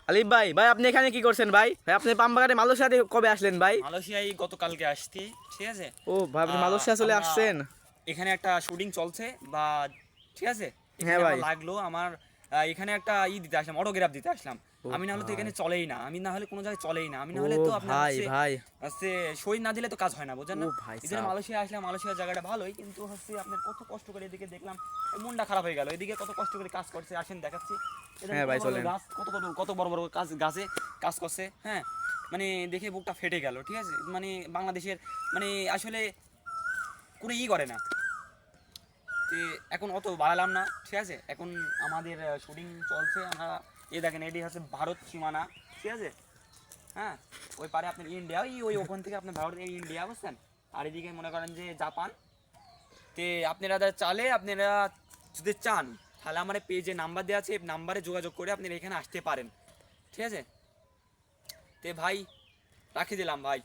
আলিফ ভাই, ভাই আপনি এখানে কি করছেন ভাই? ভাই আপনি পামবাগানে মালয়েশিয়াতে কবে আসলেন ভাই? মালয়েশিয়ায় গতকালকে আসছি, ঠিক আছে। ও ভাই, আপনি মালয়েশিয়া চলে আমরা আসছেন? এখানে একটা শুটিং চলছে বা, ঠিক আছে, এখানে হ্যাঁ ভাই। আমার লাগলো আমার এখানে একটা দিতে আসলাম, অটোগ্রাফ দিতে আসলাম। ও আমি না হলে তো ভাই। এখানে চলেই না, আমি না হলে কোনো জায়গায় চলেই না, আমি না ও হলে তো আপনার ভাই হচ্ছে ভাই। হচ্ছে সই না দিলে তো কাজ হয় না, বুঝছেন ও না। ভাই এই জন্য সাব। মালয়েশিয়া আসলাম, মালয়েশিয়ার জায়গাটা ভালোই, কিন্তু হচ্ছে আপনার কত কষ্ট করে এদিকে দেখলাম মনটা খারাপ হয়ে গেল। এদিকে কত কষ্ট করে কাজ করছে, আসেন দেখাচ্ছি। এদিকে হ্যাঁ কত ভাই বড় বড় চলেন। গাছ, কত বড় বড় গাছে কাজ করছে, হ্যাঁ। মানে দেখে বুকটা ফেটে গেল, ঠিক আছে। মানে বাংলাদেশের মানে আসলে কোনো করে না। তো এখন অত বাড়ালাম না, ঠিক আছে। এখন আমাদের শুটিং চলছে, আমরা দেখেন এটি হচ্ছে ভারত সীমানা, ঠিক আছে। হ্যাঁ, ওই পারে আপনার ইন্ডিয়া, ওই ওখান থেকে আপনার ভারত ইন্ডিয়া, বুঝছেন। আর এদিকে মনে করেন যে জাপান। তে আপনারা চালে আপনারা যদি চান তাহলে আমার পেজে নাম্বার দেওয়া আছে, নাম্বারে যোগাযোগ করে আপনারা এখানে আসতে পারেন, ঠিক আছে। তে ভাই রাখি দিলাম ভাই।